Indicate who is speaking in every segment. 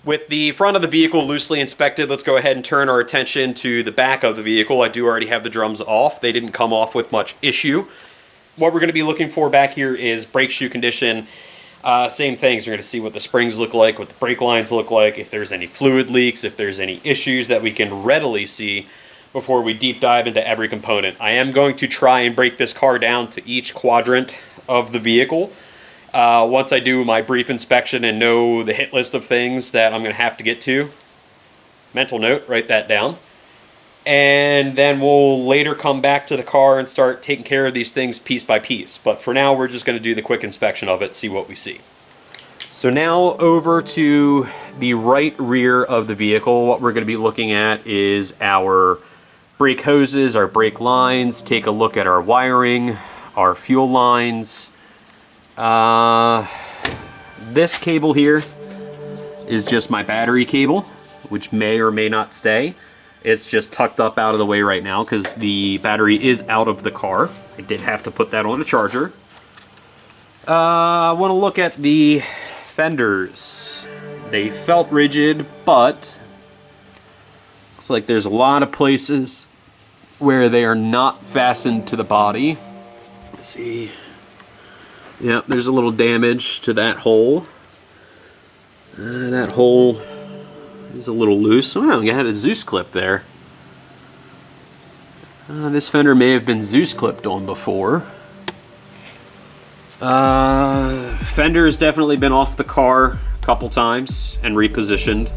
Speaker 1: With the front of the vehicle loosely inspected, let's go ahead and turn our attention to the back of the vehicle. I do already have the drums off. They didn't come off with much issue. What we're going to be looking for back here is brake shoe condition. Same things. We're going to see what the springs look like, what the brake lines look like, if there's any fluid leaks, if there's any issues that we can readily see before we deep dive into every component. I am going to try and break this car down to each quadrant of the vehicle. Once I do my brief inspection and know the hit list of things that I'm going to have to get to, mental note, write that down. And then we'll later come back to the car and start taking care of these things piece by piece. But for now, we're just going to do the quick inspection of it, see what we see. So now over to the right rear of the vehicle, what we're going to be looking at is our brake hoses, our brake lines, take a look at our wiring, our fuel lines. This cable here is just my battery cable, which may or may not stay. It's just tucked up out of the way right now because the battery is out of the car. I did have to put that on a charger. I want to look at the fenders. They felt rigid, but looks like there's a lot of places where they are not fastened to the body. Let's see. Yeah, there's a little damage to that hole. That hole is a little loose. Oh, you had a Zeus clip there. This fender may have been Zeus clipped on before. Fender has definitely been off the car a couple times and repositioned.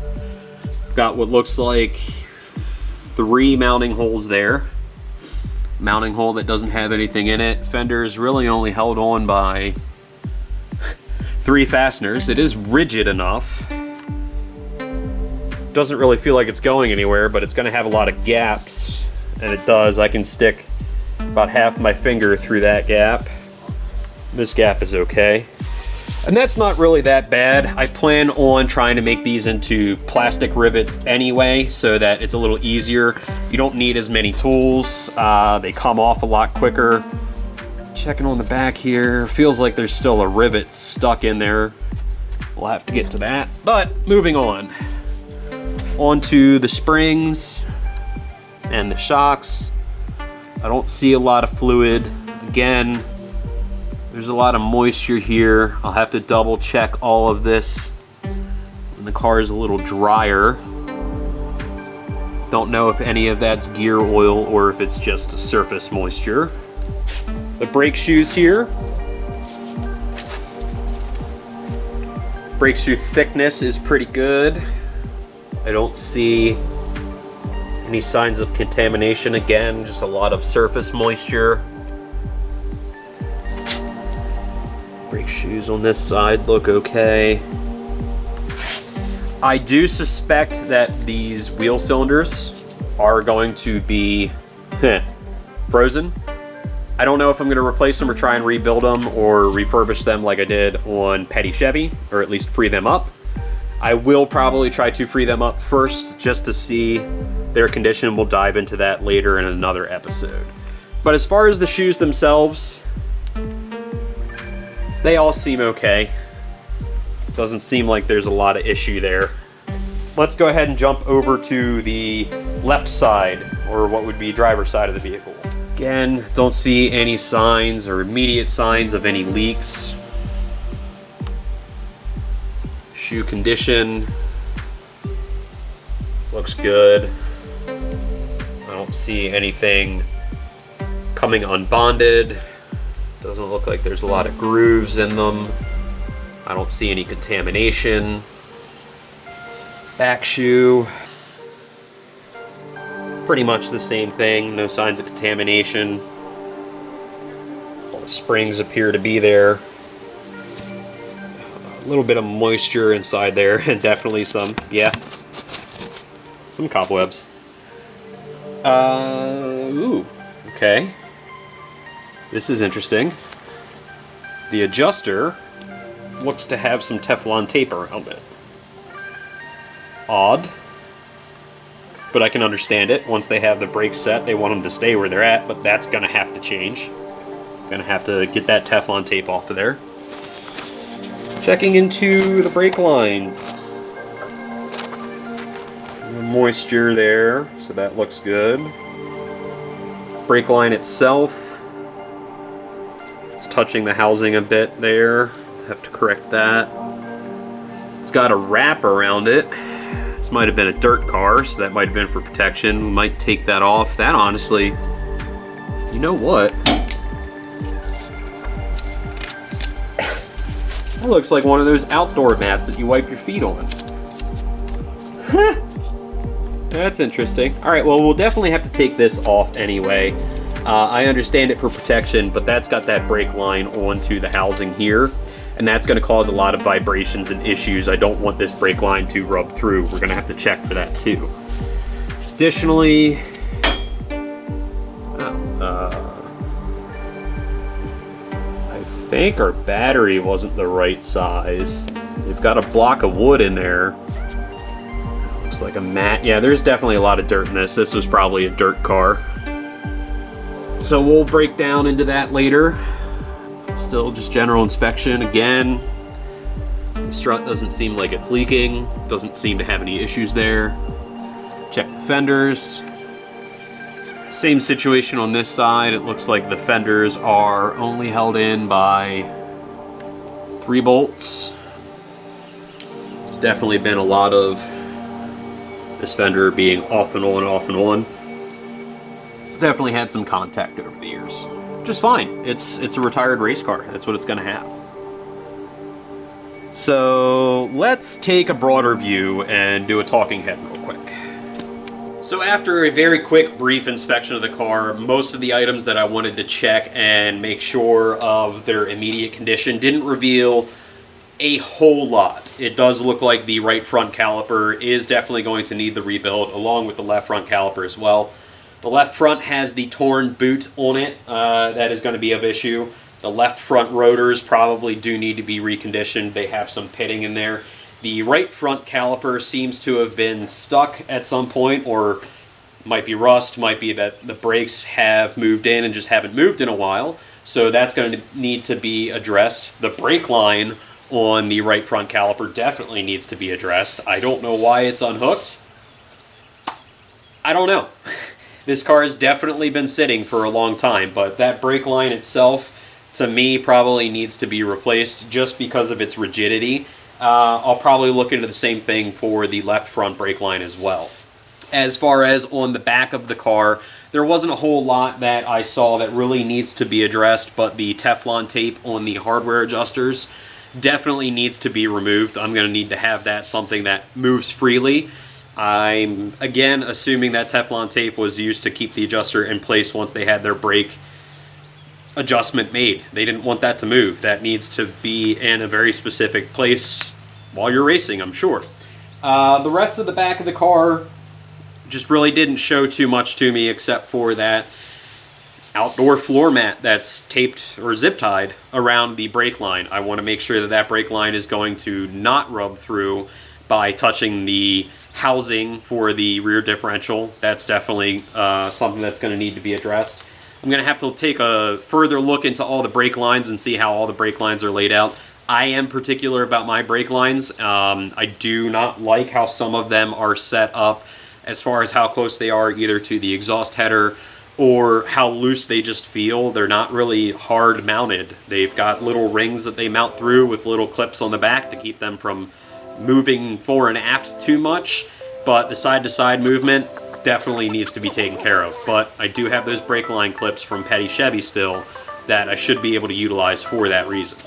Speaker 1: Got what looks like 3 mounting holes there. Mounting hole that doesn't have anything in it. Fender is really only held on by 3 fasteners. It is rigid enough. Doesn't really feel like it's going anywhere, but it's going to have a lot of gaps, and it does. I can stick about half my finger through that gap. This gap is okay. And that's not really that bad. I plan on trying to make these into plastic rivets anyway, so that it's a little easier. You don't need as many tools. They come off a lot quicker. Checking on the back here. Feels like there's still a rivet stuck in there. We'll have to get to that. But moving on. Onto the springs and the shocks. I don't see a lot of fluid. Again, there's a lot of moisture here. I'll have to double check all of this when the car is a little drier. Don't know if any of that's gear oil or if it's just surface moisture. The brake shoes here. Brake shoe thickness is pretty good. I don't see any signs of contamination. Again, just a lot of surface moisture. Brake shoes on this side look okay. I do suspect that these wheel cylinders are going to be frozen. I don't know if I'm going to replace them or try and rebuild them or refurbish them like I did on Petty Chevy, or at least free them up. I will probably try to free them up first just to see their condition. We'll dive into that later in another episode. But as far as the shoes themselves, they all seem okay. Doesn't seem like there's a lot of issue there. Let's go ahead and jump over to the left side, or what would be driver's side of the vehicle. Again, don't see any signs or immediate signs of any leaks. Shoe condition looks good. I don't see anything coming unbonded. Doesn't look like there's a lot of grooves in them. I don't see any contamination. Back shoe, pretty much the same thing. No signs of contamination. All the springs appear to be there. A little bit of moisture inside there, and definitely some cobwebs. Ooh, okay. This is interesting. The adjuster looks to have some Teflon tape around it. Odd, but I can understand it. Once they have the brakes set, they want them to stay where they're at, but that's gonna have to change. Gonna have to get that Teflon tape off of there. Checking into the brake lines. moisture there, so that looks good. Brake line itself, it's touching the housing a bit there. Have to correct that. It's got a wrap around it. This might have been a dirt car, so that might have been for protection. We might take that off. That honestly, you know what? That looks like one of those outdoor mats that you wipe your feet on. That's interesting. All right, well, we'll definitely have to take this off anyway. I understand it for protection, but that's got that brake line onto the housing here, and that's going to cause a lot of vibrations and issues. I don't want this brake line to rub through. We're going to have to check for that too. Additionally, I think our battery wasn't the right size. We've got a block of wood in there. Looks like a mat. Yeah, there's definitely a lot of dirt in this. This was probably a dirt car. So we'll break down into that later. Still just general inspection again. The strut doesn't seem like it's leaking. Doesn't seem to have any issues there. Check the fenders. Same situation on this side. It looks like the fenders are only held in by 3 bolts. There's definitely been a lot of this fender being off and on, off and on. It's definitely had some contact over the years. Which is fine. It's a retired race car. That's what it's going to have. So let's take a broader view and do a talking head real quick. So after a very quick, brief inspection of the car, most of the items that I wanted to check and make sure of their immediate condition didn't reveal a whole lot. It does look like the right front caliper is definitely going to need the rebuild, along with the left front caliper as well. The left front has the torn boot on it. That is going to be of issue. The left front rotors probably do need to be reconditioned. They have some pitting in there. The right front caliper seems to have been stuck at some point, or might be rust, might be that the brakes have moved in and just haven't moved in a while. So that's going to need to be addressed. The brake line on the right front caliper definitely needs to be addressed. I don't know why it's unhooked. I don't know. This car has definitely been sitting for a long time, but that brake line itself, to me, probably needs to be replaced just because of its rigidity. I'll probably look into the same thing for the left front brake line as well. As far as on the back of the car, there wasn't a whole lot that I saw that really needs to be addressed, but the Teflon tape on the hardware adjusters definitely needs to be removed. I'm going to need to have that something that moves freely. I'm, again, assuming that Teflon tape was used to keep the adjuster in place once they had their brake adjustment made. They didn't want that to move. That needs to be in a very specific place while you're racing, I'm sure. The rest of the back of the car just really didn't show too much to me, except for that outdoor floor mat that's taped or zip tied around the brake line. I want to make sure that that brake line is going to not rub through by touching the housing for the rear differential. That's definitely something that's going to need to be addressed. I'm going to have to take a further look into all the brake lines and see how all the brake lines are laid out. I am particular about my brake lines. I do not like how some of them are set up as far as how close they are either to the exhaust header or how loose they just feel. They're not really hard mounted. They've got little rings that they mount through with little clips on the back to keep them from moving fore and aft too much, but the side-to-side movement definitely needs to be taken care of. But I do have those brake line clips from Petty Chevy still that I should be able to utilize for that reason.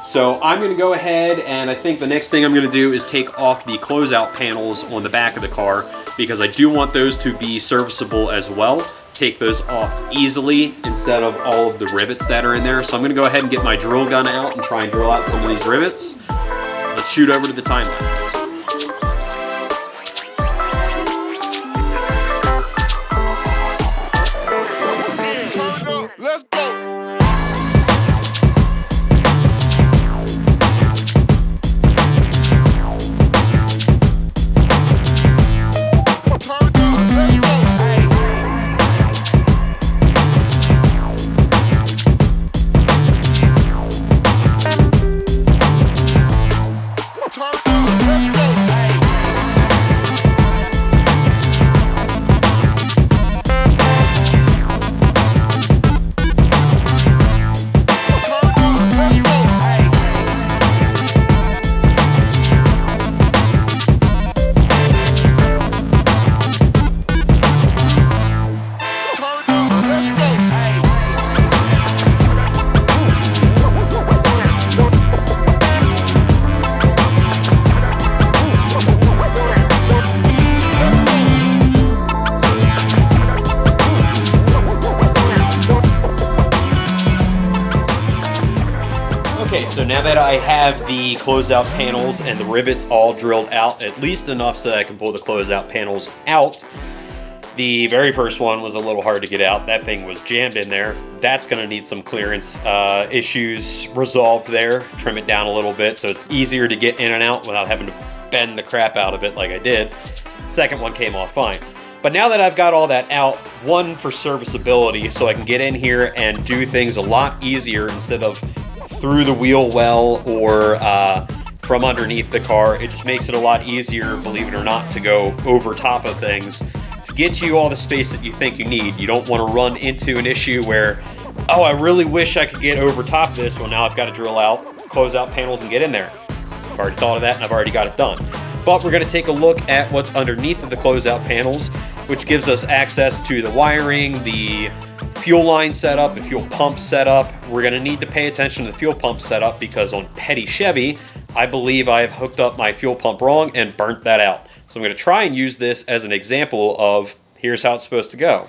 Speaker 1: So I'm going to go ahead, and I think the next thing I'm going to do is take off the closeout panels on the back of the car, because I do want those to be serviceable as well. Take those off easily instead of all of the rivets that are in there. So I'm going to go ahead and get my drill gun out and try and drill out some of these rivets. Let's shoot over to the time lapse.
Speaker 2: Let's go. Turn up, let's go.
Speaker 1: Now that I have the closeout panels and the rivets all drilled out, at least enough so that I can pull the closeout panels out, the very first one was a little hard to get out. That thing was jammed in there. That's going to need some clearance issues resolved there. Trim it down a little bit so it's easier to get in and out without having to bend the crap out of it like I did. Second one came off fine. But now that I've got all that out, one, for serviceability, so I can get in here and do things a lot easier instead of through the wheel well or from underneath the car. It just makes it a lot easier, believe it or not, to go over top of things to get you all the space that you think you need. You don't want to run into an issue where, oh, I really wish I could get over top of this. Well, now I've got to drill out, close out panels, and get in there. I've already thought of that, and I've already got it done. But we're going to take a look at what's underneath of the closeout panels, which gives us access to the wiring, the fuel line setup, the fuel pump setup. We're going to need to pay attention to the fuel pump setup because on Petty Chevy, I believe I have hooked up my fuel pump wrong and burnt that out. So I'm going to try and use this as an example of here's how it's supposed to go.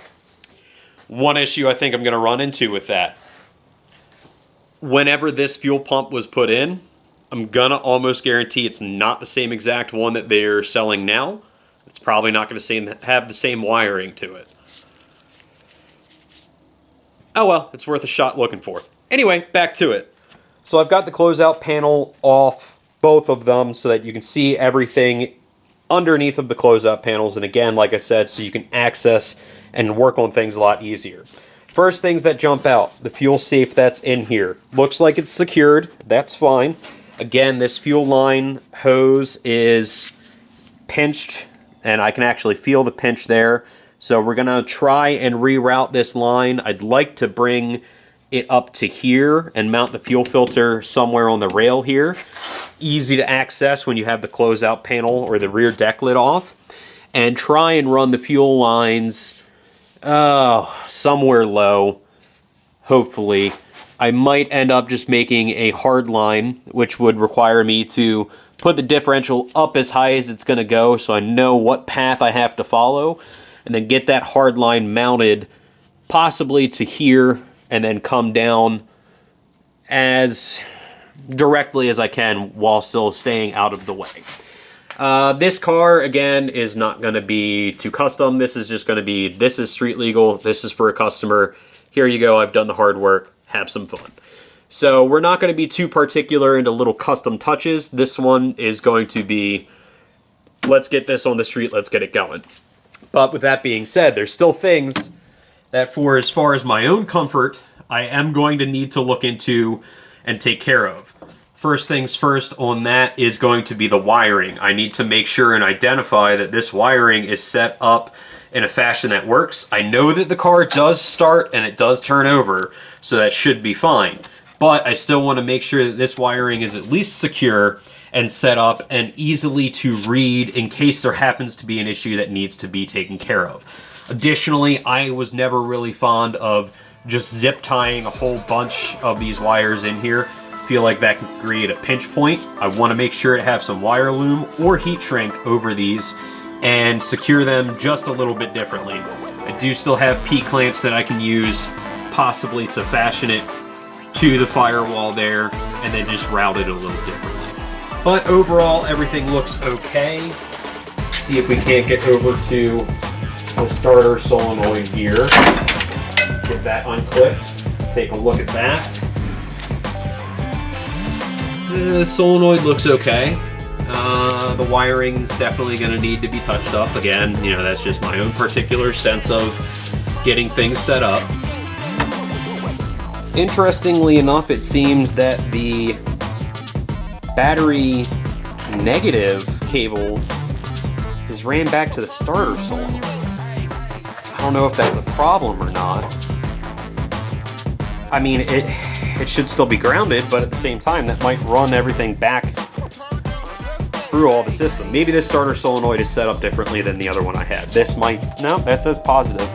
Speaker 1: One issue I think I'm going to run into with that. Whenever this fuel pump was put in, I'm going to almost guarantee it's not the same exact one that they're selling now. It's probably not going to have the same wiring to it. Oh well, it's worth a shot looking for. Anyway, back to it. So I've got the closeout panel off, both of them, so that you can see everything underneath of the closeout panels. And again, like I said, so you can access and work on things a lot easier. First things that jump out, the fuel safe that's in here. Looks like it's secured. That's fine. Again, this fuel line hose is pinched, and I can actually feel the pinch there. So we're going to try and reroute this line. I'd like to bring it up to here and mount the fuel filter somewhere on the rail here. It's easy to access when you have the closeout panel or the rear deck lid off. And try and run the fuel lines somewhere low, hopefully. I might end up just making a hard line, which would require me to put the differential up as high as it's going to go so I know what path I have to follow, and then get that hard line mounted possibly to here and then come down as directly as I can while still staying out of the way. This car, again, is not going to be too custom. This is just going to be, this is street legal, this is for a customer. Here you go, I've done the hard work, have some fun. So we're not going to be too particular into little custom touches. This one is going to be, let's get this on the street, let's get it going. But with that being said, there's still things that for as far as my own comfort, I am going to need to look into and take care of. First things first on that is going to be the wiring. I need to make sure and identify that this wiring is set up in a fashion that works. I know that the car does start and it does turn over, so that should be fine. But I still want to make sure that this wiring is at least secure and set up and easily to read in case there happens to be an issue that needs to be taken care of. Additionally, I was never really fond of just zip tying a whole bunch of these wires in here. I feel like that can create a pinch point. I want to make sure to have some wire loom or heat shrink over these and secure them just a little bit differently. I do still have P-clamps that I can use possibly to fashion it to the firewall there and then just route it a little differently. But overall, everything looks okay. See if we can't get over to the starter solenoid here. Get that unclipped. Take a look at that. The solenoid looks okay. The wiring's definitely going to need to be touched up. Again, you know, that's just my own particular sense of getting things set up. Interestingly enough, it seems that the battery negative cable is ran back to the starter solenoid. I don't know if that's a problem or not. I mean, it should still be grounded, but at the same time, that might run everything back through all the system. Maybe this starter solenoid is set up differently than the other one I had. This might, no, that says positive.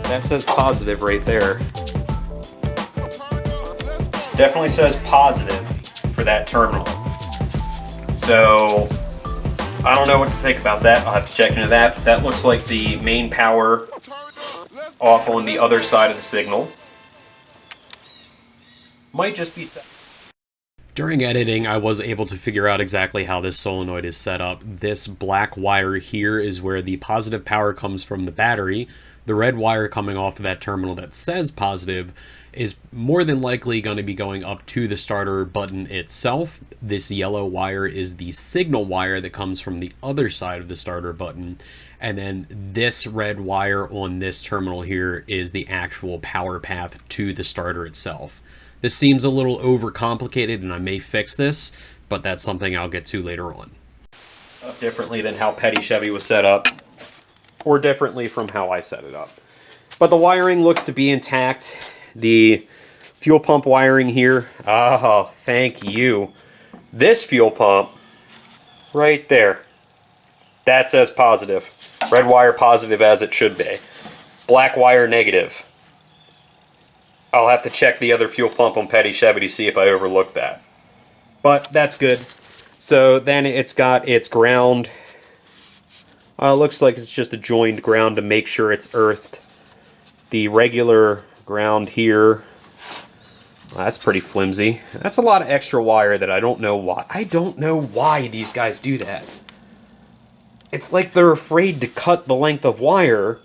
Speaker 1: That says positive right there. Definitely says positive for that terminal. So I don't know what to think about that. I'll have to check into that. That looks like the main power off on the other side of the signal. Might just be set. During editing, I was able to figure out exactly how this solenoid is set up. This black wire here is where the positive power comes from the battery. The red wire coming off of that terminal that says positive is more than likely going to be going up to the starter button itself. This yellow wire is the signal wire that comes from the other side of the starter button. And then this red wire on this terminal here is the actual power path to the starter itself. This seems a little overcomplicated and I may fix this, but that's something I'll get to later on. Differently than how Petty Chevy was set up, or differently from how I set it up. But the wiring looks to be intact. The fuel pump wiring here, oh, thank you. This fuel pump, right there, that says positive. Red wire positive as it should be. Black wire negative. I'll have to check the other fuel pump on Petty Chevy to see if I overlooked that. But that's good. So then it's got its ground. Looks like it's just a joined ground to make sure it's earthed. The regular ground here, well, that's pretty flimsy. That's a lot of extra wire that I don't know why. I don't know why these guys do that. It's like they're afraid to cut the length of wire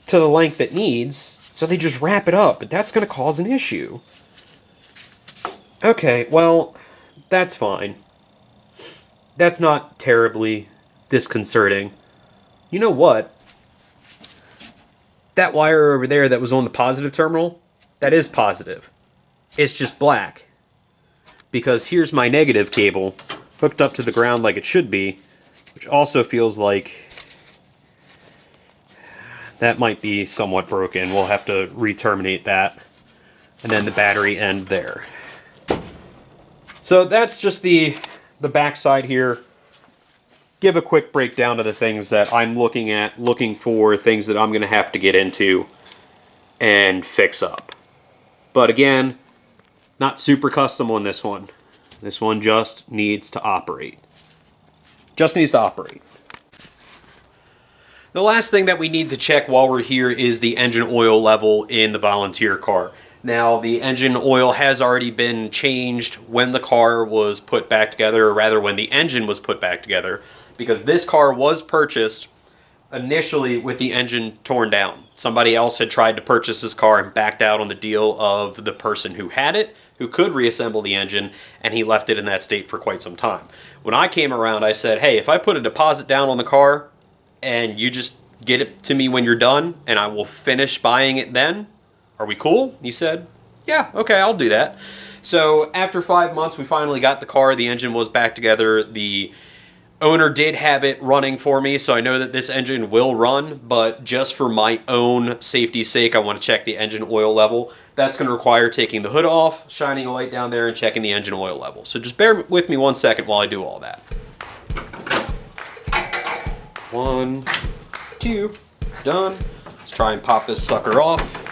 Speaker 1: to the length it needs, so they just wrap it up, but that's going to cause an issue. Okay, well, that's fine. That's not terribly disconcerting. You know what? That wire over there that was on the positive terminal, that is positive. It's just black. Because here's my negative cable hooked up to the ground like it should be, which also feels like that might be somewhat broken. We'll have to re-terminate that. And then the battery end there. So that's just the back side here. Give a quick breakdown of the things that I'm looking at, looking for things that I'm going to have to get into and fix up. But again, not super custom on this one. This one just needs to operate. Just needs to operate. The last thing that we need to check while we're here is the engine oil level in the Volunteer car. Now, the engine oil has already been changed when the car was put back together, or rather when the engine was put back together, because this car was purchased initially with the engine torn down. Somebody else had tried to purchase this car and backed out on the deal of the person who had it, who could reassemble the engine, and he left it in that state for quite some time. When I came around, I said, hey, if I put a deposit down on the car and you just get it to me when you're done and I will finish buying it then, are we cool? He said, yeah, okay, I'll do that. So after 5 months, we finally got the car. The engine was back together. The owner did have it running for me, so I know that this engine will run, but just for my own safety's sake, I want to check the engine oil level. That's going to require taking the hood off, shining a light down there, and checking the engine oil level. So just bear with me 1 second while I do all that. 1, 2, it's done. Let's try and pop this sucker off.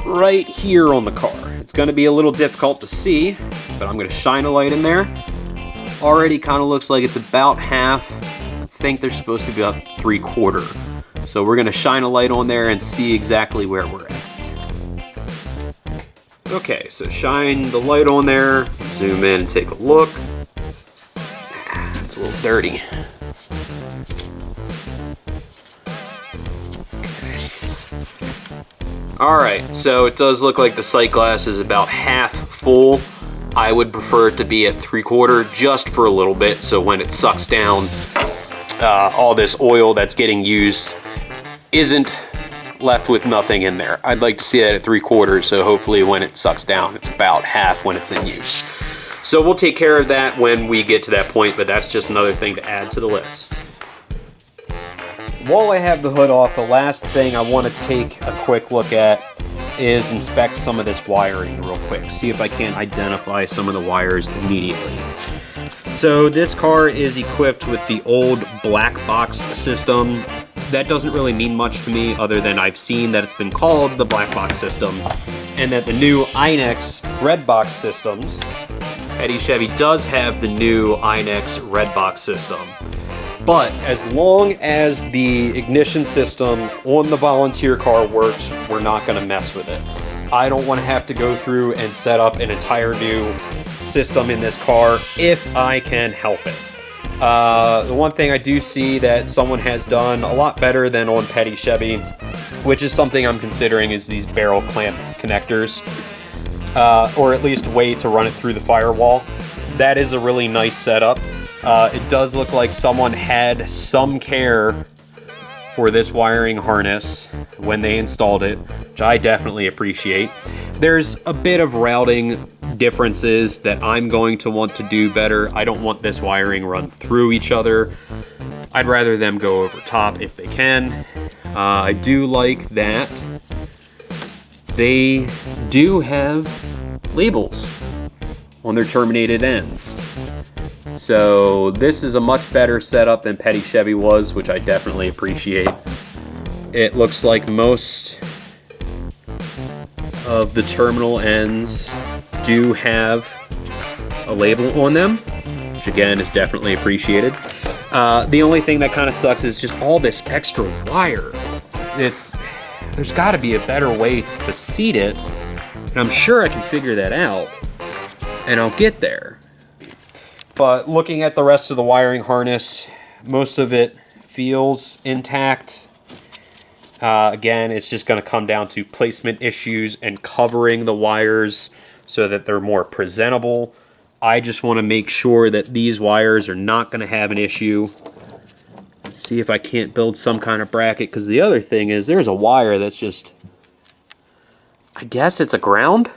Speaker 1: Right here on the car. It's going to be a little difficult to see, but I'm going to shine a light in there. Already kind of looks like it's about half. I think they're supposed to be about 3/4. So we're going to shine a light on there and see exactly where we're at. Okay, so shine the light on there, zoom in and take a look. It's a little dirty. Alright, so it does look like the sight glass is about half full. I would prefer it to be at 3/4 just for a little bit, so when it sucks down, all this oil that's getting used isn't left with nothing in there. I'd like to see that at 3/4, so hopefully when it sucks down, it's about half when it's in use. So we'll take care of that when we get to that point, but that's just another thing to add to the list. While I have the hood off, the last thing I want to take a quick look at is inspect some of this wiring real quick. See if I can identify some of the wires immediately. So this car is equipped with the old black box system. that doesn't really mean much to me other than I've seen that it's been called the black box system, and that the new Inex red box systems, Petty Chevy does have the new Inex red box system. But as long as the ignition system on the Volunteer car works, we're not going to mess with it. I don't want to have to go through and set up an entire new system in this car if I can help it. The one thing I do see that someone has done a lot better than on Petty Chevy, which is something I'm considering, is these barrel clamp connectors, or at least a way to run it through the firewall. That is a really nice setup. It does look like someone had some care for this wiring harness when they installed it, which I definitely appreciate. There's a bit of routing differences that I'm going to want to do better. I don't want this wiring run through each other. I'd rather them go over top if they can. I do like that they do have labels on their terminated ends. So this is a much better setup than Petty Chevy was, which I definitely appreciate. It looks like most of the terminal ends do have a label on them, which again is definitely appreciated. The only thing that kind of sucks is just all this extra wire. There's got to be a better way to seat it, and I'm sure I can figure that out, and I'll get there. But looking at the rest of the wiring harness, most of it feels intact. Again, it's just going to come down to placement issues and covering the wires so that they're more presentable. I just want to make sure that these wires are not going to have an issue. See if I can't build some kind of bracket, because the other thing is there's a wire that's just, I guess it's a ground?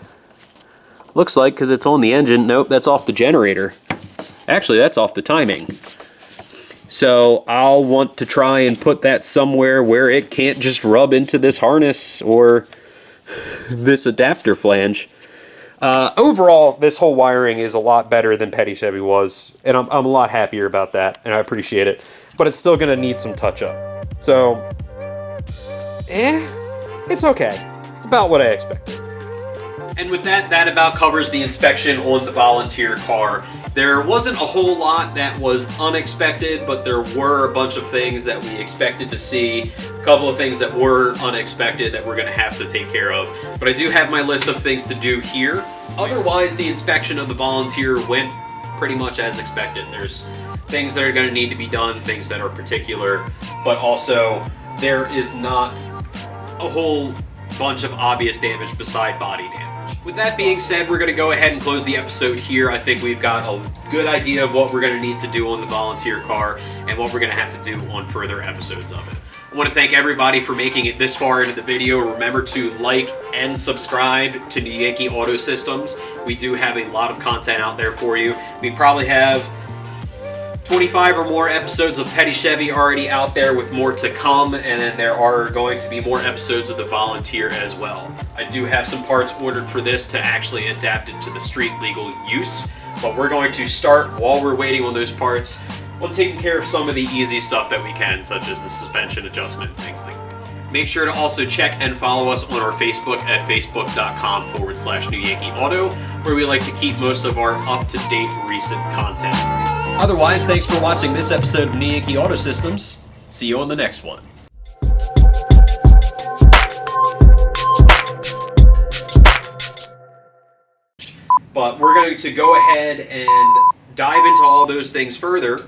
Speaker 1: Looks like, because it's on the engine. Nope, that's off the generator. Actually, that's off the timing. So I'll want to try and put that somewhere where it can't just rub into this harness or this adapter flange. Overall, this whole wiring is a lot better than Petty Chevy was, and I'm a lot happier about that, and I appreciate it. But it's still going to need some touch-up. So, it's okay. It's about what I expected. And with that, that about covers the inspection on the Volunteer car. There wasn't a whole lot that was unexpected, but there were a bunch of things that we expected to see, a couple of things that were unexpected that we're going to have to take care of. But I do have my list of things to do here. Otherwise, the inspection of the Volunteer went pretty much as expected. There's things that are going to need to be done, things that are particular, but also there is not a whole bunch of obvious damage beside body damage. With that being said, we're going to go ahead and close the episode here. I think we've got a good idea of what we're going to need to do on the Volunteer car and what we're going to have to do on further episodes of it. I want to thank everybody for making it this far into the video. Remember to like and subscribe to New Yankee Auto Systems. We do have a lot of content out there for you. We probably have 25 or more episodes of Petty Chevy already out there, with more to come, and then there are going to be more episodes of the Volunteer as well. I do have some parts ordered for this to actually adapt it to the street legal use, but we're going to start, while we're waiting on those parts, on taking care of some of the easy stuff that we can, such as the suspension adjustment and things like that. Make sure to also check and follow us on our Facebook at facebook.com/New Yankee Auto, where we like to keep most of our up-to-date recent content. Otherwise, thanks for watching this episode of New Yankee Auto Systems. See you on the next one. But we're going to go ahead and dive into all those things further